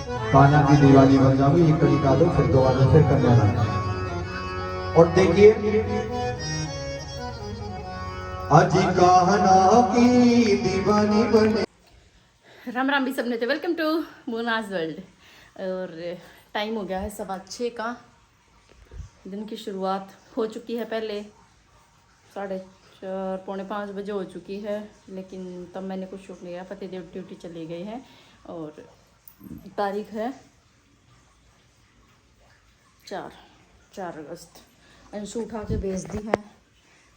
कान्हा की दिवाली बन जाओगी, एक कड़ी का दो फिर दोबारा फिर करने आना। और देखिए अजी कान्हा की दीवानी बने। राम राम भी सबने थे, वेलकम टू मोनाज वर्ल्ड। और टाइम हो गया है 6:15 का। दिन की शुरुआत हो चुकी है, पहले 4:30 पौने 5 बजे हो चुकी है, लेकिन तब मैंने कुछ शूट नहीं किया। पतिदेव ड्यूटी चले गए हैं और तारीख है 4 अगस्त। अंशु उठा के भेज दी है,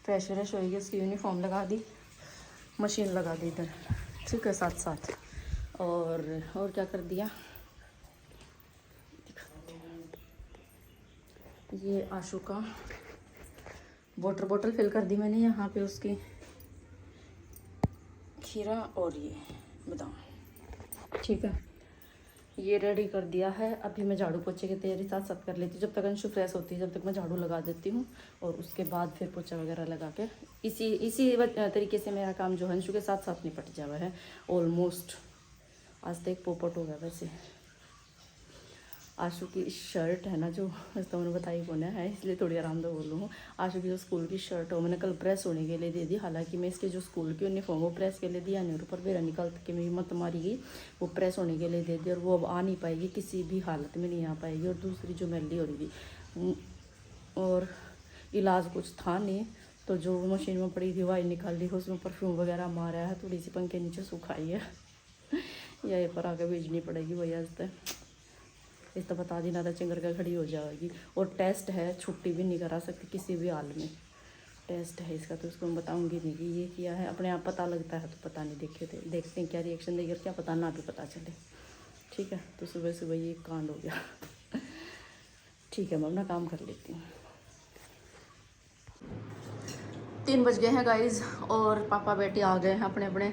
फ्रेश व्रेश होगी, उसकी यूनिफॉर्म लगा दी, मशीन लगा दी इधर, ठीक है, साथ साथ। और क्या कर दिया, ये आशु का वाटर बोतल फिल कर दी मैंने यहाँ पे, उसकी खीरा और ये बादाम, ठीक है, ये रेडी कर दिया है। अभी मैं झाड़ू पोछे की तैयारी साथ साथ कर लेती हूँ। जब तक अंशु फ्रेश होती है, जब तक मैं झाड़ू लगा देती हूँ और उसके बाद फिर पोछा वगैरह लगा के इसी तरीके से मेरा काम जो है अंशु के साथ साथ निपट जावा है ऑलमोस्ट। आज तक पोपट हो गया। वैसे आशु की शर्ट है ना, जो तो मैंने बताई कौन है, इसलिए थोड़ी आराम से बोलूँ। आशु की जो स्कूल की शर्ट हो, मैंने कल प्रेस होने के लिए दे दी। हालांकि मैं इसके जो स्कूल की यूनिफॉर्म वो प्रेस के लिए दिया नहीं, और ऊपर मेरा निकल के मेरी मत मारी गई, वो प्रेस होने के लिए दे दी, और वो अब आ नहीं पाएगी, किसी भी हालत में नहीं आ पाएगी। और दूसरी जो मैली हो रही थी और इलाज कुछ था नहीं, तो जो मशीन में पड़ी थी वही निकाल ली, उसमें परफ्यूम वगैरह मारा है, थोड़ी सी पंखे नीचे सुखाई है, यहीं पर आके भेजनी पड़ेगी वही। आज तक इस तो बता दी ना था, चिंगर का खड़ी हो जाएगी। और टेस्ट है, छुट्टी भी नहीं करा सकती किसी भी हाल में, टेस्ट है इसका, तो उसको मैं बताऊंगी नहीं कि ये किया है। अपने आप पता लगता है तो पता नहीं, देखते हैं क्या रिएक्शन देगी, और क्या पता ना भी पता चले, ठीक है। तो सुबह सुबह ये कांड हो गया, ठीक है, मैं अपना काम कर लेती हूँ। 3 बज गए हैं गाइज, और पापा बेटी आ गए हैं अपने अपने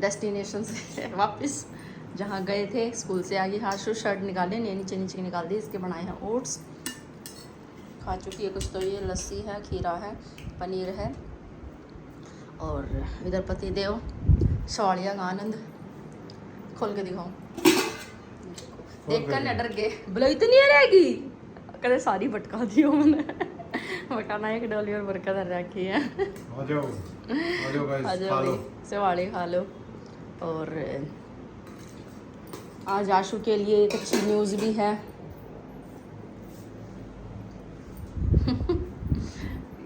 डेस्टिनेशन से वापस, जहाँ गए थे। स्कूल से आ गई, आशु शर्ट निकाले, नीचे नीचे निकाल दी। इसके बनाए हैं ओट्स, खा चुकी है कुछ। तो ये लस्सी है, खीरा है, पनीर है, और इधर पतिदेव सवालिया का आनंद। खोल के दिखाऊं, देख कर न डर गए, बोला इतनी रहेगी, कदे सारी भटका दी हो मैंने। मकाना एक डोली और बरकत रखी है। आ जाओ गाइस, खा लो, सवाली खा लो। और आज आशु के लिए एक अच्छी न्यूज़ भी है।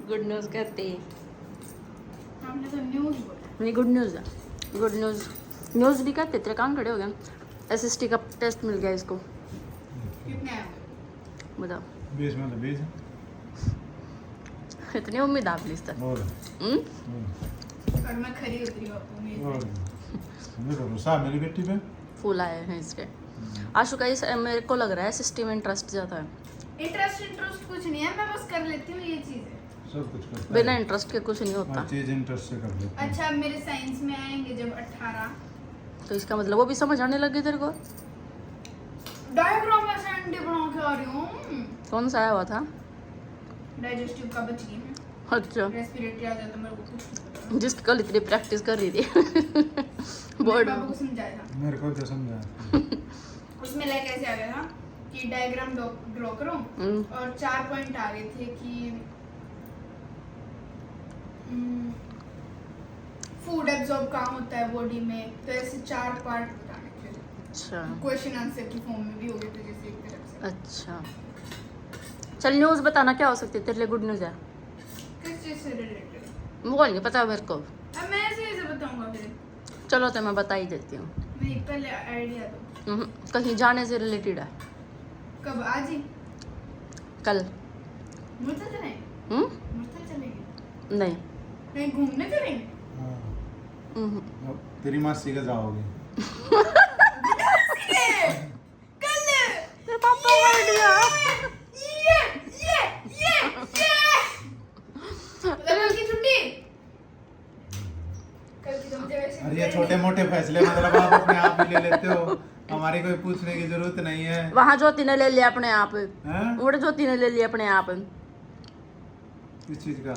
गुड न्यूज़ कहते हैं, हमने तो न्यूज़ बोला। नहीं, गुड न्यूज़ है, गुड न्यूज़ भी कहते। तेरे काम खड़े हो गए। एसएसटी का टेस्ट मिल गया इसको। कितने आए? बताओ, 20 में तो 20 इतनी उम्मीद आप इस तरह। और और मैं खरी उतरी हूँ और मेरे गुस्सा मेरी बेटी पे फूल आए हैं इसके। आशु का इस मेरे को लग रहा है सिस्टम में इंटरेस्ट ज़्यादा है। इंटरेस्ट कुछ नहीं है, मैं बस कर लेती हूँ ये चीज़ें। सब कुछ करता बिना है, इंटरेस्ट के कुछ नहीं होता। हर चीज इंटरेस्ट से कर लेते हैं। अच्छा, मेरे साइंस में आएंगे जब 18, तो इसका मतलब वो भी समझ आने लगे तेरे को। डायग्राम ऐसे अंडे बना के आ रही हूँ। कौन सा आया हुआ था? डाइजेस्टिव का बच गई मैं। अच्छा, रेस्पिरेटरी आ जाता मेरे को कुछ नहीं पता। जिसकी कल इतनी प्रैक्टिस कर रही थी। मेरे बोर्ड पापा को समझाया था, मेरे को तो समझा उसमें लाइक ऐसे आ गया था कि डायग्राम ड्रॉ करो, और 4 पॉइंट आ गए थे कि फूड एब्जॉर्ब कहाँ होता है बॉडी में, तो ऐसे 4 पार्ट बताने थे। अच्छा क्वेश्चन आंसर की फॉर्म में भी हो गए थे, जैसे एक तरफ से। अच्छा, चल न्यूज़ बताना क्या हो सकती है तेरे लिए। गुड न्यूज़ है, किस चीज से रिलेटेड? वो नहीं पता मेरे को। अब मैं ऐसे बताऊंगा फिर। चलो तो मैं बता ही देती हूँ। नहीं, पहले आइडिया दो। कहीं जाने से रिलेटेड है। कब? आज ही? कल। मुर्तल चलेंगे? मुर्तल चलेंगे? नहीं। कहीं घूमने चलेंगे? अब तेरी मासी का जाओगे कल? मेरे पापा बोल दिया। कल की छुट्टी? कल की तो मुझे वैसे अरे ये छोटे मोटे फैसले मतलब आप अपने आप ही ले लेते हो, हमारी कोई पूछने की जरूरत नहीं है। वहाँ ज्योति ने ले लिया अपने आप, हैं? उड़े ज्योति ने ले लिया अपने आप। किस चीज का?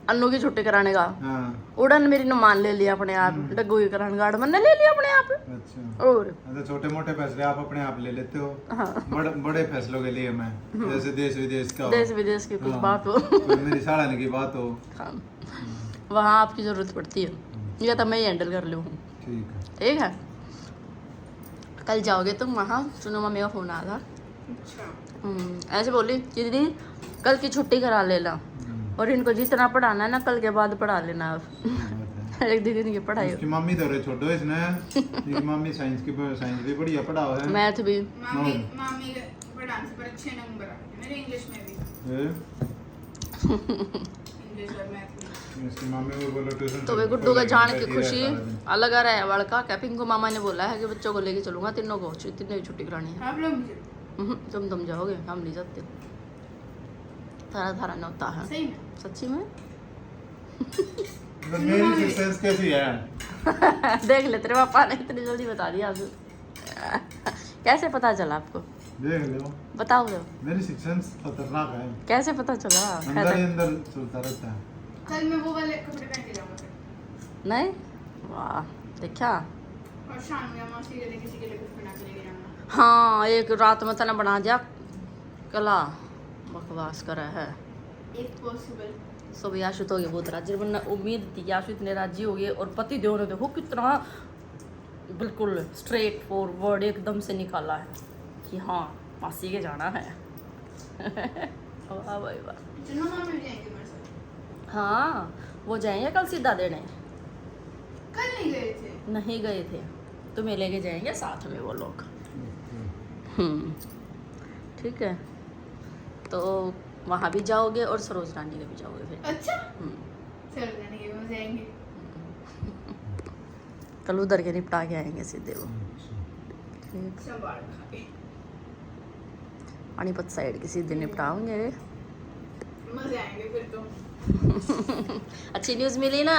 अन्नू की छुट्टी कराने का हाँ उड़न मेरी ने मान ले लिया अपने आप, डग्गू की कराने का मैंने ले लिया अपने आप। अच्छा और अच्छा, छोटे मोटे फैसले आप अपने आप ले लेते हो। हाँ बड़े फैसलों के लिए मैं, जैसे देश विदेश का हो, देश विदेश की कुछ हाँ, बात हो कोई मेरी साड़ाने की बात हो। हाँ वहाँ आपकी जरूरत पड़ती है, या तो मैं ही हैंडल कर लूँ। ठीक है। ठीक है कल जाओगे तुम वहाँ, सुनो मम्मी का फोन आया था। अच्छा ऐसे बोली कि दीदी कल की छुट्टी करा लेना और इनको जितना पढ़ाना है ना कल के बाद पढ़ा लेना आप। बात है। एक दीदी की पढ़ाई उसकी मम्मी तो रे छोड़ो इसने, इसकी मम्मी साइंस भी बढ़िया पढ़ाओ है। मैथ भी मामी मामी के पढ़ाने से पर अच्छे नंबर आए थे मेरे इंग्लिश में भी, ए? इंग्लिश और मैथ में। इसकी मम्मी को बोलो ट्यूशन। तो वे गुड्डू का जान की खुशी अलग आ रहा है बड़का क्या। पिंकू मामा ने बोला है कि बच्चों को लेके चलूंगा, तीनों को तीनों की छुट्टी करानी है। आप लोग भी चलो। तुम जाओगे, हम नहीं जाते। थारा थारा न होता है सही में सच्ची में। तो मेरी सिक्सेंस कैसी है? देख ले तेरे पापा ने इतनी जल्दी बता दिया अब। कैसे पता चला आपको? देख लो, बताओ तो मेरी सिक्सेंस खतरनाक है। कैसे पता चला? अंदर ही अंदर चलता रहता है। कल मैं वो वाले कपड़े पहन के जाऊंगा फिर। नहीं वाह देखा। और शाम में मासी के लिए किसी के लिए कुछ बना के लेके जाऊंगा। हाँ एक रात में तना बना दिया कला बकवास करा है। इफ पॉसिबल सब आशु तो हो गया बहुत राजी, वरना उम्मीद थी कि आशु इतने राजी हो गए। और पति देव ने देखो कितना बिल्कुल स्ट्रेट फॉरवर्ड एकदम से निकाला है कि हाँ मासी के जाना है। वाह भाई वाह। चलो मामी भी जाएंगे मेरे साथ। हाँ वो जाएंगे कल सीधा देने। कल नहीं गए थे। नहीं गए थे, तुम्हें लेके जाएंगे साथ में वो लोग। ठीक है तो वहाँ भी जाओगे और सरोज रानी के भी जाओगे फिर। अच्छा चलो जाने के वो जाएंगे। कल उधर के निपटा के आएंगे सीधे वो। ठीक संभाल खा के पानीपत साइड के सीधे निपटाओगे। मजे आएंगे फिर तो। अच्छी न्यूज़ मिली ना।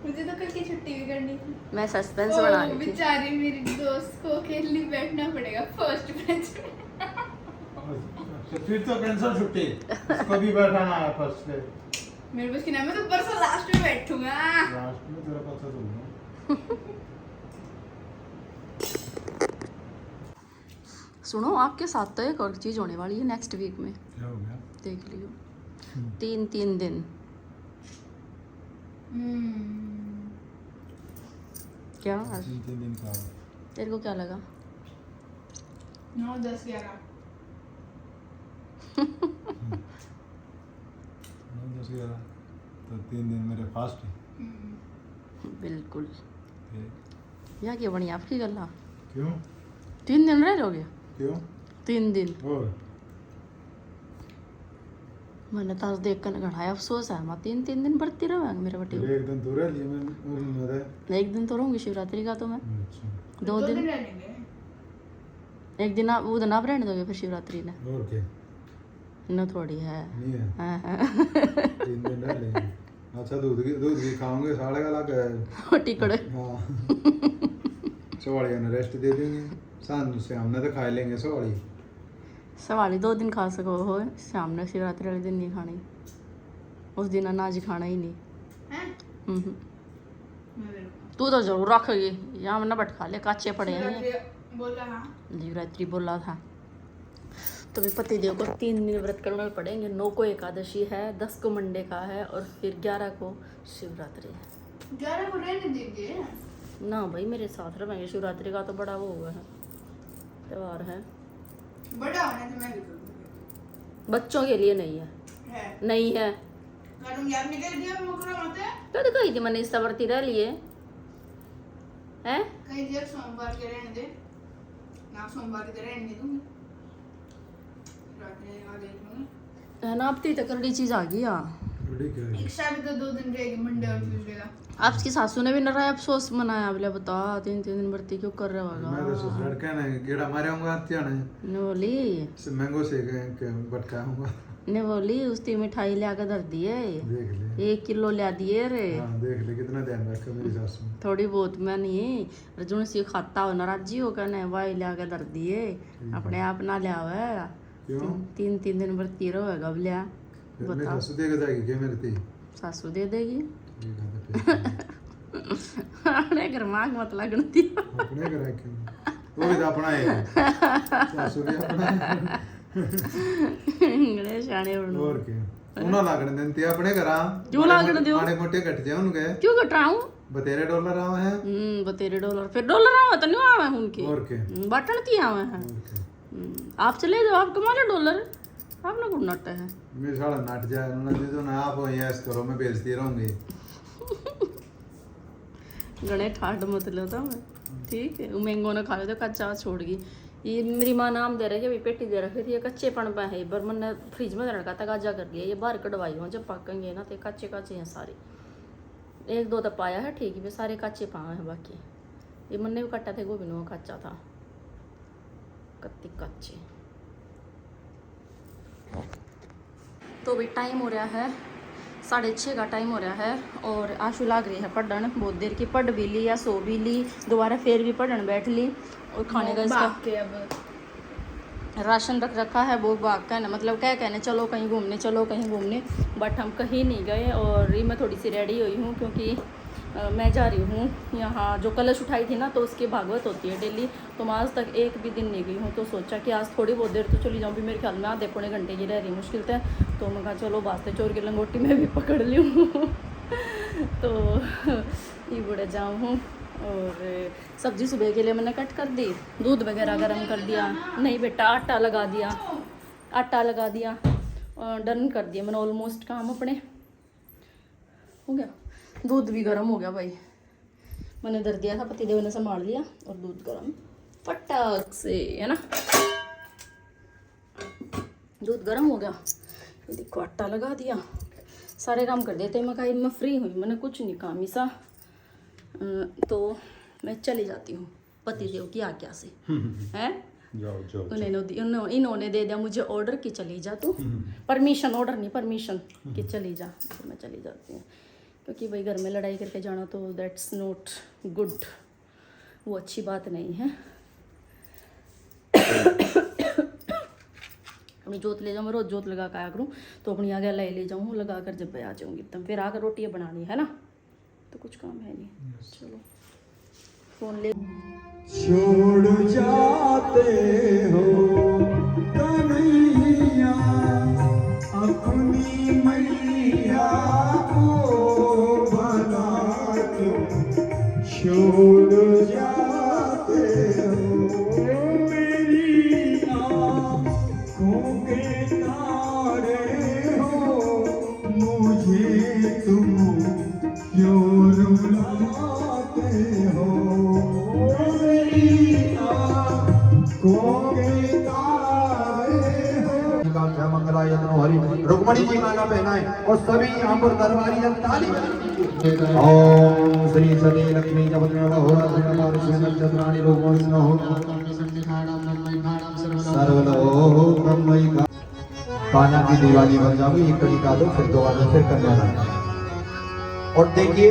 मुझे तो कल की छुट्टी भी करनी थी। मैं सस्पेंस बना रही थी। बेचारी मेरी दोस्त को अकेली बैठना पड़ेगा फर्स्ट बेंच पे। फिर तो कैंसिल छुट्टी, इसको भी बैठाना है फर्स्ट डे। मेरे बस की ना, मैं तो परसों लास्ट में बैठूंगा। लास्ट में तेरा पता चलूंगा। सुनो आपके साथ तो एक और चीज़ होने वाली है नेक्स्ट वीक में, क्या हो गया? देख लियो। 3 दिन क्या 3 दिन का तेरे को क्या लगा? 9, 10, 11 तो 3 दिन मेरे फास्ट है। बिल्कुल फिर या क्या बढ़िया आपकी गल्ला। क्यों 3 दिन रह लोगे? क्यों 3 दिन और मैंने तो देख कर घड़ा अफसोस है। मैं 3 दिन बढ़ती रहेंगे मेरे बटी। एक दिन तो रह लिए मैं। एक दिन तो रहूंगी शिवरात्रि का तो मैं। अच्छा 2 दिन रह लेंगे। एक दिन आप वो दिन आप रहने दोगे फिर शिवरात्रि ने? और क्या न थोड़ी है। नहीं है। हाँ 3 दिन रह लेंगे। अच्छा दूध की खाओगे साढ़े का लगा टिकड़े। हाँ सवालिया ने रेस्ट दे देंगे, शाम से हमने तो खा लेंगे सवाली। सवाली 2 दिन खा सको हो, शाम ने शिवरात्रि वाले दिन नहीं खानी। उस दिन अनाज ही खाना ही नहीं। हैं? तू तो जरूर रखेगी, यहाँ ना बट खा ले काचे पड़े हैं। बोला हाँ। शिवरात्रि बोला था तो भी पति देव को 3 दिन व्रत करने पड़ेंगे। 9 को एकादशी है, 10 को मंडे का है और फिर 11 को शिवरात्रि है। 11 को रहने देंगे ना भाई मेरे साथ रहेंगे। शिवरात्रि का तो बड़ा वो हुआ है त्योहार है, बड़ा होने तो मैं भी करूँगी। बच्चों के लिए नहीं है। नहीं है करूँगी, आपने कह दिया मुकरा मत है। तो कही थी मैंने इस वर्ती रह लिए हैं। कहीं दिया सोमवार के रहने दे ना, सोमवार की तरह रहने नहीं दूंगी। रात में आ देख लूंगी है ना अब तो तकड़ी चीज आ गई। एक शादी तो 2 दिन रहेगी, मंडे और ट्यूसडे का। आपकी सासू ने भी ना अफसोस मनाया बोले बता 3 दिन भर्ती क्यों कर रहे मैं तो होगा। लड़के ने गेड़ा मारे होंगे आत्या ने बोली मैंगो से बटका होगा। ने बोली उसकी मिठाई ले आकर धर दिए, देख ले 1 किलो ले दिए रे। हाँ देख ले कितना ध्यान रखा मेरी सासू। थोड़ी बहुत मैं नहीं रजुन सी खाता हो नाराजी हो कहने वाई ले आकर धर दिए, अपने आप ना ले आवे। क्यों 3 दिन भर्ती रहेगा बोलिया मेरी बता। सासू देगा जाएगी क्या मेरी थी? सासू दे देगी अपने घर मांग मत लगन दी अपने घर क्यों वो भी तो अपना है सासू भी अपना गणेश आने बनो और क्या ਉਹਨਾਂ ਲੱਗਣ ਦਿੰਦੇ ਆਪਣੇ ਘਰਾਂ क्यों लागण दियो ਮਾੜੇ ਮੋਟੇ ਘਟ ਜਾਉਣਗੇ क्यों घटाऊं बतेरे डॉलर आवे हैं बतेरे डॉलर फिर डॉलर आवे तो नहीं आवे उनके और क्या बटन की आवे हैं आप चले जाओ आप कमा लो डॉलर आप ना गुड नट है मैं साला नट जाए उन्होंने जो ना आप हो यस करो मैं बेचती रहूंगी गणे ठाट मत लो था मैं ठीक है वो मैंगो ना खा लो तो कच्चा छोड़ गई ये मेरी माँ नाम दे रही है अभी पेटी दे रखी थी ये कच्चे पन पे है पर मैंने फ्रिज में रखा था गाजा कर दिया ये बाहर कटवाई हूँ जब पकेंगे ना तो कच्चे कच्चे हैं सारे एक दो तो पाया है ठीक है सारे कच्चे पाए हैं बाकी ये मैंने भी कटा थे गोभी वो कच्चा था कत्ती कच्चे तो भी टाइम हो रहा है 6:30 का टाइम हो रहा है और आशु लाग रही है पढ़न बहुत देर की पढ़ भी ली या सो भी ली दोबारा फिर भी पढ़न बैठ ली और खाने का इसका राशन रख रखा है वो भाग का ना मतलब क्या कहने चलो कहीं घूमने बट हम कहीं नहीं गए और ये मैं थोड़ी सी रेडी हुई हूँ क्योंकि मैं जा रही हूँ यहाँ जो कलश उठाई थी ना तो उसकी भागवत होती है डेली तो मैं आज तक एक भी दिन नहीं गई हूँ तो सोचा कि आज थोड़ी बहुत देर तो चली जाऊँ भी मेरे ख्याल में आधे पौने घंटे की रह रही मुश्किल से तो मैं कहा चलो वास्ते चोर की लंगोटी में भी पकड़ ली हूँ तो ये बुढ़े जाऊँ हूँ और सब्जी सुबह के लिए मैंने कट कर दी दूध वगैरह गर्म कर दिया नहीं बेटा आटा लगा दिया और डन कर दिया मैंने ऑलमोस्ट काम अपने हो गया दूध भी गर्म हो गया भाई मैंने धर दिया था पतिदेव ने संभाल लिया और दूध गर्म फटाक से है ना दूध गर्म हो गया देखो आटा लगा दिया सारे काम कर देते मैं कहा मैं फ्री हुई मैंने कुछ नहीं काम ऐसा तो मैं चली जाती हूँ पतिदेव की आज्ञा से हैं इन्होंने दे दिया मुझे ऑर्डर कि चली जा तू परमिशन ऑर्डर नहीं परमिशन कि चली जा तो मैं चली जाती हूँ क्योंकि भाई घर में लड़ाई करके जाना तो दैट्स नॉट गुड वो अच्छी बात नहीं है अपनी जोत ले जाऊँ मैं रोज़ जोत लगा कर आया करूँ तो अपनी आगे ले जाऊँ लगा कर जब आ जाऊँगी तब फिर आकर रोटियाँ बनानी है ना तो कुछ काम है नहीं चलो फोन ले छोड़ जाते हो कन्हैया अपनी मैया को भला क्यों छोड़ जाते हो मेरी आँखों के तारे हो मुझे तुम क्यों रुलाते हो रुक्मणी जी माला पहनाए और सभी यहाँ पर दरबारी ताली ओम श्री सती लक्ष्मी सर्वलोकमयी कान्हा की दिवाली बन जाओगी एक कड़ी का दो फिर दोबारा फिर करना और देखिए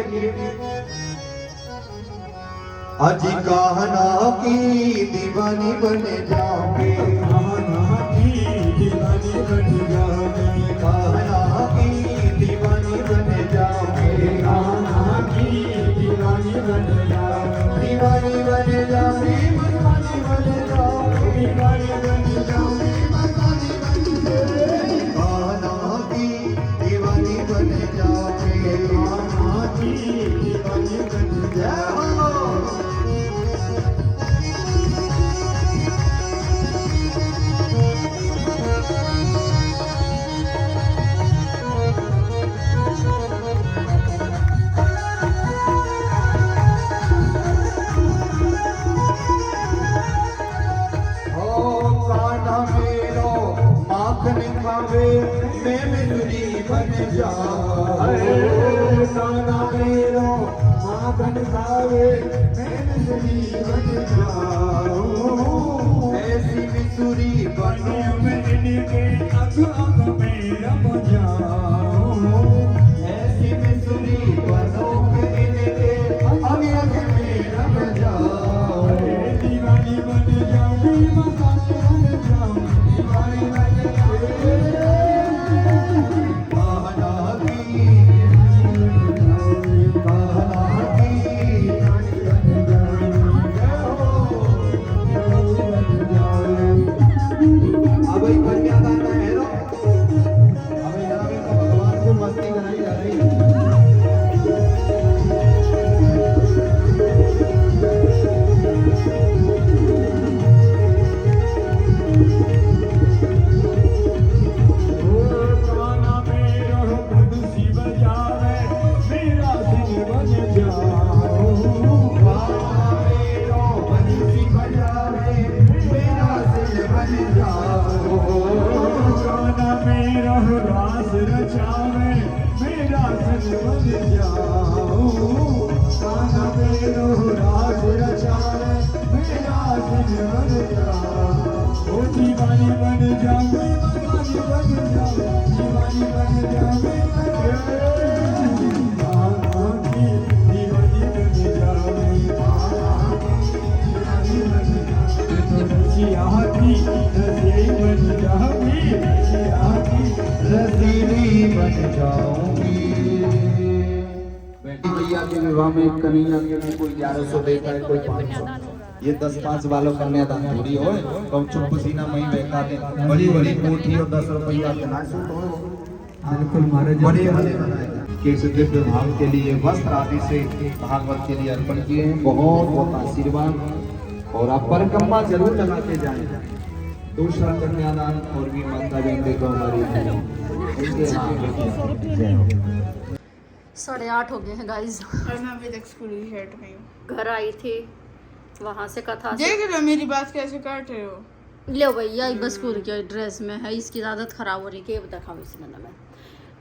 आज कान्हा की दीवानी बने जाओगे कान्हा की दीवानी बन जाओगे कान्हा की दीवानी बने जाओगे कान्हा की दीवानी बन जाओगे दीवानी बने जाओगे मस्तानी बने जाओगे दीवानी बने जाओगे मस्तानी बने जाओगे कान्हा की दीवानी बने जाओगे कान्हा की दीवानी बन जाओगे मैं मिलनी बन जाए कान्हा मेरो माखन खावे मैं मिलनी बन जाऊं ऐसी मिसुरी बनो मैं इनके अग में रम जाऊं ऐसी मिसुरी बनो मैं इनके अग में रम जाऊं दीवानी बन जाऊं मसाले बन जाऊं दीवानी बन जाऊं रचावे मेरा दिल बन जा ओ दीवानी बन जावे दीवानी बन जावे दीवानी बन जावे दीवानी बन जावे दीवानी बन जावे तो रसिया की रसीली बन जाऊंगी रसिया की रसीली बन जाऊंगी। बेटी भैया के विवाह में कन्हैया के लिए कोई 1100 देता है कोई 500। ये 10-5 वालों कन्यादान थोड़ी हो कम चुप पसीना मई बहका दे बड़ी बड़ी कोठी और 10 रुपया कितना सूट हो बिल्कुल महाराज बड़े बड़े के दिव्य भाव के लिए वस्त्र आदि से भागवत के लिए अर्पण किए हैं। बहुत बहुत आशीर्वाद और आप परिक्रमा जरूर लगाते जाएं। दूसरा कन्यादान और भी माता बहन देखो हमारी उनके हाथ 8:30 हो गए हैं गाइस। और मैं अभी तक स्कूल की शर्ट में हूँ। घर आई थी वहां से कथा से। देख लो मेरी बात कैसे काट रहे हो। ले भैया बस स्कूल के ड्रेस में है, इसकी आदत खराब हो रही है। दिखाओ इसी में मैं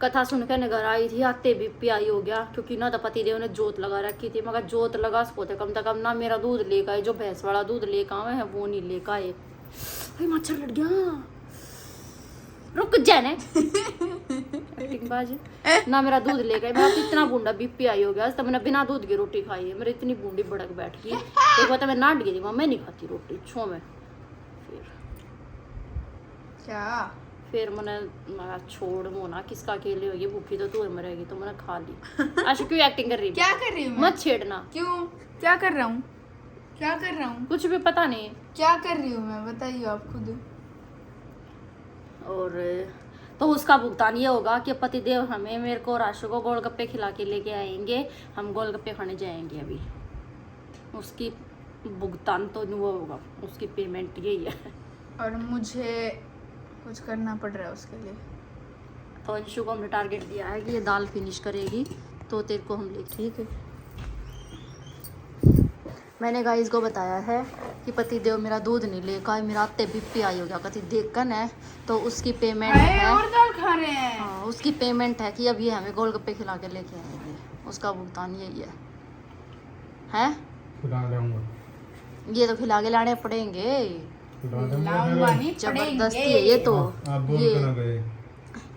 कथा सुन के घर आई थी, आते भी प्याई हो गया क्योंकि ना तो पति देव ने जोत लगा रखी थी। मगर जोत लगा सकोते कम से कम ना मेरा दूध लेकर आए, जो भैंस वाला दूध लेकर आवे है वो नहीं लेकर आए। भाई मच्छर लड़ गया, रुक जाने ना मेरा दूध लेकर मेरा तो इतना बूंदा बीपी आई हो गया। तब मैंने बिना दूध की रोटी खाई है, मेरी इतनी बूंदी भड़क बैठ गई। एक बार तो मैं नाट गई थी, मैं नहीं खाती रोटी छो में। फिर मैंने छोड़ मोना किसका अकेले होगी भूखी तो तू मरेगी, तो मैंने खा ली। आशु क्यों एक्टिंग कर रही है? क्या कर रही हूँ? मत छेड़ना। क्यों? क्या कर रहा हूँ? क्या कर रहा हूँ? कुछ भी पता नहीं क्या कर रही हूँ मैं, बताइए आप खुद। और तो उसका भुगतान ये होगा कि पतिदेव हमें मेरे को और आशु को गोलगप्पे खिला के लेके आएंगे, हम गोलगप्पे खाने जाएंगे। अभी उसकी भुगतान तो वो होगा, उसकी पेमेंट यही है। और मुझे कुछ करना पड़ रहा है उसके लिए। तो अंशु को हमने टारगेट दिया है कि ये दाल फिनिश करेगी तो तेरे को हम ले। ठीक है, मैंने गाइस को बताया है कि पति देव मेरा दूध नहीं लेकर, मेरा आते बीपी आई हो गया कति देख कर है, तो उसकी पेमेंट है। और दाल खा रहे हैं। हाँ, उसकी पेमेंट है कि अब ये हमें गोलगप्पे खिला के लेके आएंगे। उसका भुगतान यही है हैं? ये तो खिला के लाने पड़ेंगे, जबरदस्ती है ये तो। ये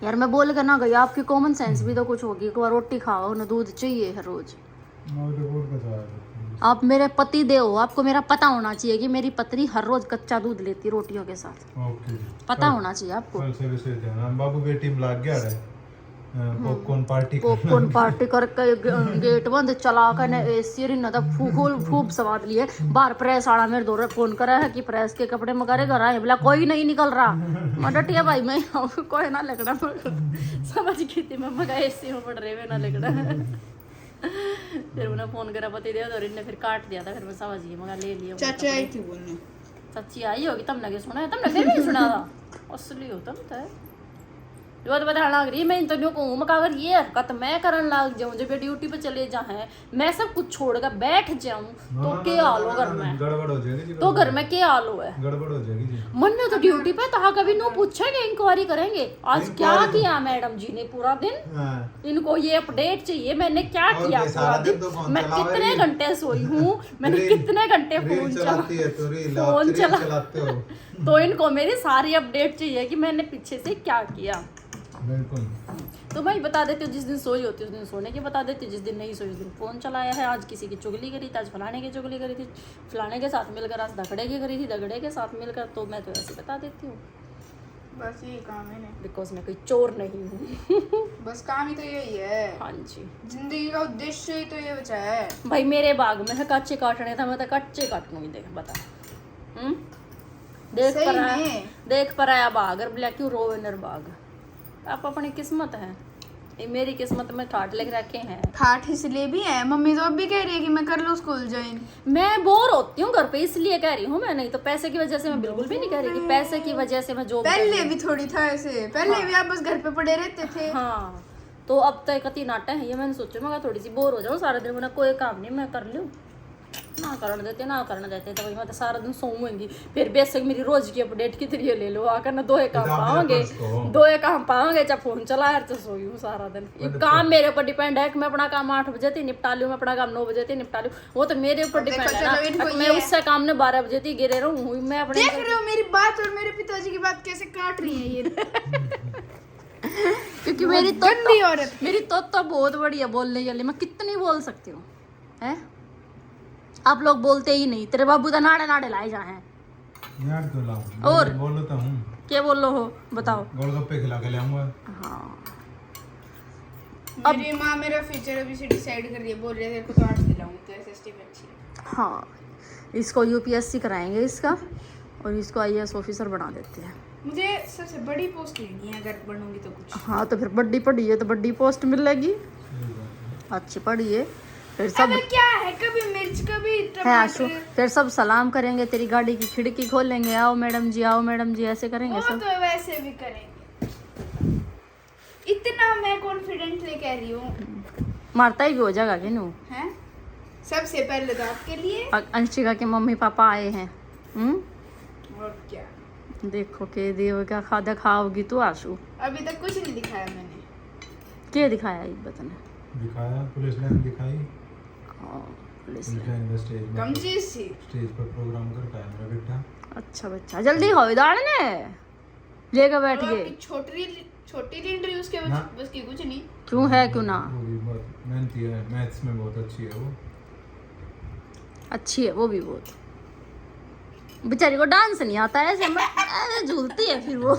यार मैं बोल कर ना गई, आपकी कॉमन सेंस भी तो कुछ होगी। एक बार रोटी खाओ ना, दूध चाहिए हर रोज। आप मेरे पति देव हो, आपको मेरा पता होना चाहिए कि मेरी पत्नी हर रोज कच्चा दूध लेती रोटियों के साथ। पता होना चाहिए आपको। बाबू बेटी लग गया है पॉपकॉर्न पार्टी करके गेट बंद चला कर एसी न तो खूब स्वाद लिए। बाहर प्रेस आड़ा मेरे दौरे फोन करा है कि प्रेस के कपड़े मगारे घर आए, बोला कोई नहीं निकल रहा। मैं डटिया भाई मैं कोई ना लगना समझ गई थी मैं, मगा एसी में पड़ रहे हुए ना लगना। फिर उन्हें फोन करा पति दे और इन्हें फिर काट दिया था। फिर मैं समझ गई, मगर ले लिया। चाचा आई थी बोलने। सच्ची आई होगी तब लगे सुना है, तब लगे नहीं सुना था असली हो तब तो जो तो बता लग रही। मैं इन तो कहूँ मैं अगर ये हरकत मैं करने लग जाऊँ जब ड्यूटी पे चले जाए, मैं सब कुछ छोड़कर बैठ जाऊँ तो क्या हाल हो घर में? गड़बड़ हो जाएगी तो घर में क्या हाल हो है? गड़बड़ हो जाएगी। मन ने तो ड्यूटी पे तो कभी नो पूछेंगे, इंक्वायरी करेंगे आज क्या किया मैडम जी ने पूरा दिन। इनको ये अपडेट चाहिए मैंने क्या किया पूरा दिन, मैं कितने घंटे सोई हूँ, मैंने कितने घंटे फोन चलाते हो। तो इनको मेरी सारी अपडेट चाहिए कि मैंने पीछे से क्या किया। बिल्कुल। तो भाई बता देती हूँ, जिस दिन सोई होती उस दिन सोने की बता देती हूँ, जिस दिन नहीं सोई उस दिन फोन चलाया है। आज किसी की चुगली करी थी, आज फलाने की चुगली करी थी, फलाने के साथ मिलकर आज दगड़े की करी थी, दगड़े के साथ मिलकर। तो मैं तो ऐसे बता देती हूँ, बस यही काम है ना, बिकॉज मैं कोई चोर नहीं हूँ। बस काम ही तो यही है। हाँ जी, जिंदगी का उद्देश्य ही तो ये बचा है भाई। मेरे बाग में है कच्चे काटने था, मैं तो कच्चे काटूंगी। देख बता देख पर आया बाग और बोला क्यों रोवे नर बाग। आप अपनी किस्मत है, ये मेरी किस्मत में ठाट लेके रखे हैं। ठाठ इसलिए भी है, मम्मी तो अब भी कह रही है कि मैं कर लूँ स्कूल ज्वाइन। मैं बोर होती हूँ घर पे इसलिए कह रही हूँ मैं, नहीं तो पैसे की वजह से मैं बिल्कुल भी नहीं कह रही कि पैसे की वजह से मैं जॉब। पहले भी थोड़ी था ऐसे, पहले भी आप बस घर पे पड़े रहते थे। हाँ, तो अब तो कति नाटा है ये। मैंने सोचा मैं थोड़ी सी बोर हो जाऊँ सारा दिन, मैंने कोई काम नहीं मैं कर लूँ। ना करने देते तो भाई मैं तो सारा दिन सोऊंगी। फिर बेशक मेरी रोज की अपडेट की तरह ले लो आकर ना, दो काम पाओगे जब फोन चला यार तो सोई हूँ सारा दिन। ये काम मेरे ऊपर डिपेंड है कि मैं अपना काम 8 बजे तक निपटा लूँ, मैं अपना काम 9 बजे तक निपटा लूँ, वो तो मेरे ऊपर डिपेंड है ना। मैं उससे काम ने 12 बजे तक गिरे रहूँ, मैं अपने देख रहे हो मेरी बात और मेरे पिताजी की बात कैसे काट रही है ये। क्योंकि मेरी तो बहुत बढ़िया बोलने के लिए, मैं कितनी बोल सकती हूँ है। आप लोग बोलते ही नहीं, तेरे बाबू तो नाड़े लाए जा हैं यार तो लाओ और बोलो तो हूँ क्या बोल लो हो बताओ। गोलगप्पे खिला के लाऊंगा। हाँ मेरी माँ मेरा फ्यूचर अभी से डिसाइड कर रही है, बोल रही है तेरे को तो आर्ट्स दिलाऊंगी तो एसएसटी में अच्छी है। हाँ इसको यूपीएससी कराएंगे इसका, और इसको आईएएस ऑफिसर बना देते हैं। मुझे सबसे बड़ी पोस्ट लेनी है अगर बनूंगी तो कुछ। हाँ तो फिर बड्डी पढ़ी है तो बड्डी पोस्ट मिलेगी, अच्छी पढ़ी है। फिर सब अबे क्या है, कभी मिर्च कभी है आशु, टमाटर, फिर सब सलाम करेंगे, तेरी गाड़ी की खिड़की खोलेंगे, आओ मैडम जी आओ मैडम जी, ऐसे करेंगे वो सब। तो वैसे भी करेंगे। इतना मैं कॉन्फिडेंटली कह रही हूँ। मारता ही भी हो जाएगा कि नू हैं? सबसे पहले तो आपके लिए अंशिका के मम्मी पापा आए हैं। और क्या। देखो के देव क्या खादा खाओगी तू आशु। अभी तक कुछ नहीं दिखाया मैंने। क्या दिखाया इब्बत ने? दिखाया पुलिस लाइन दिखाई, पुलिस पुलिस लाइन पे स्टेज में कम चीज थी। स्टेज पर प्रोग्राम करता है मेरा बेटा। अच्छा बच्चा जल्दी खाओ दाड़ ने लेकर बैठ गए। छोटी लिंडरी उसके बस की कुछ नहीं। क्यों है क्यों ना, वो भी बहुत मेहनती है, मैथ्स में बहुत अच्छी है वो। अच्छी है वो भी बहुत। बेचारी को डांस नहीं आता है, ऐसे झूलती है फिर वो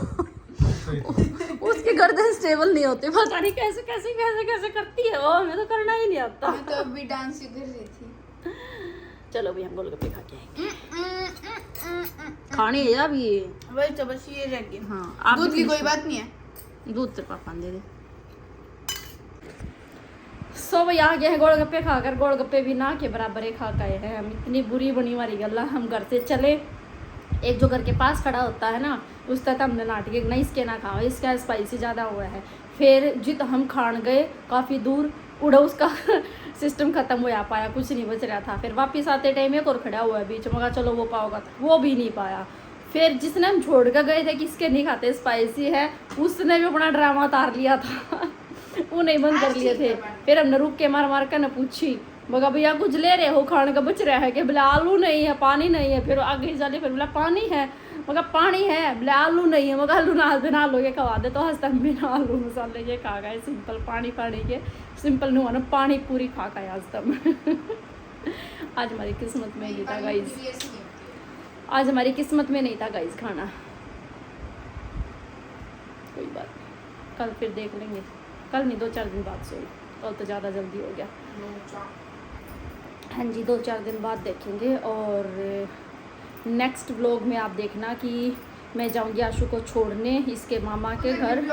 उसकी गर्दन स्टेबल नहीं होती, पता नहीं कैसे कैसे कैसे कैसे करती है वो, हमें तो करना ही नहीं आता। मैं तो अभी डांस ही कर रही थी। चलो भाई हम गोलगप्पे खा के आएंगे, खाने है अभी ये। वही तो बस ये रह गया। हाँ आप दूध की कोई बात नहीं है। दूध तेरे पापा ने दे दे। सो भाई आ गए हैं गोलगप्पे खाकर, गोलगप्पे भी ना के बराबर ही खा गए हैं हम। इतनी बुरी बनी हमारी गल्ला, हम घर से चले, एक जो घर के पास खड़ा होता है ना उस तक हमने नाटक नहीं इसके ना खाओ, इसका स्पाइसी ज़्यादा हुआ है। फिर जित हम खान गए काफ़ी दूर, उड़ा उसका सिस्टम ख़त्म हो जा पाया, कुछ नहीं बच रहा था। फिर वापस आते टाइम एक और खड़ा हुआ है बीच में, चलो वो पाओगा, वो भी नहीं पाया। फिर जिसने हम छोड़ कर गए थे कि इसके नहीं खाते स्पाइसी है, उसने भी अपना ड्रामा उतार लिया था वो नहीं बंद कर लिए थे। फिर हमने रुक के मार कर न पूछी, मगर भैया कुछ ले रहे हो खाने का, बच रहा है कि बोला आलू नहीं है पानी नहीं है। फिर आगे चले फिर बोला पानी है, मगर पानी है, बोला आलू नहीं है, मगर आलू ना बिना आलू के खवा दे, तो हंसता बिना आलू मसाले के खा गए, सिंपल पानी के सिंपल नहीं हुआ ना, पानी पूरी खा गए आज तक आज हमारी किस्मत में नहीं था गाइस, आज हमारी किस्मत में नहीं था गाइस खाना। कोई बात नहीं, कल फिर देख लेंगे, कल नहीं 2-4 दिन बाद सोई, कल तो ज़्यादा जल्दी हो गया। हाँ जी 2-4 दिन बाद देखेंगे। और नेक्स्ट व्लॉग में आप देखना कि मैं जाऊंगी आशु को छोड़ने इसके मामा के घर,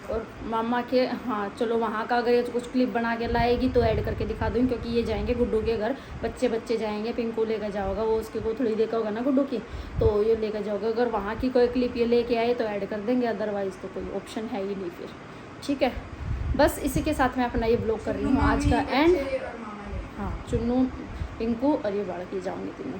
और मामा के, हाँ चलो वहाँ का अगर ये तो कुछ क्लिप बना के लाएगी तो ऐड करके दिखा दूँगी, क्योंकि ये जाएंगे गुड्डू के घर, बच्चे जाएंगे, पिंकू लेकर जाओगा, वो उसके को थोड़ी देखा होगा ना गुड्डू की, तो ये लेकर जाओगे। अगर वहाँ की कोई क्लिप ये लेके आए तो ऐड कर देंगे, अदरवाइज़ तो कोई ऑप्शन है ही नहीं फिर। ठीक है, बस इसी के साथ मैं अपना ये ब्लॉग कर रही हूँ आज का एंड। हाँ चुन्नू पिंकू और ये बाढ़ की जाऊँगी तीनों,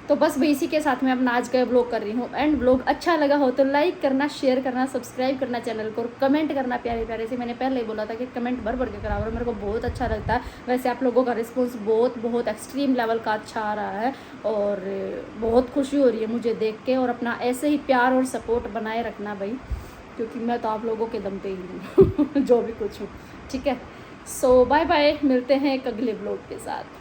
तो बस भाई इसी के साथ मैं अपना आज का ब्लॉग कर रही हूँ एंड। ब्लॉग अच्छा लगा हो तो लाइक करना, शेयर करना, सब्सक्राइब करना चैनल को, और कमेंट करना प्यारे प्यारे से। मैंने पहले ही बोला था कि कमेंट भर के करा, और मेरे को बहुत अच्छा लगता है। वैसे आप लोगों का रिस्पॉन्स बहुत एक्सट्रीम लेवल का अच्छा आ रहा है, और बहुत खुशी हो रही है मुझे देख के। और अपना ऐसे ही प्यार और सपोर्ट बनाए रखना भाई, क्योंकि मैं तो आप लोगों के दम पे ही हूँ जो भी कुछ हूँ। ठीक है, सो बाय बाय, मिलते हैं एक अगले ब्लॉग के साथ।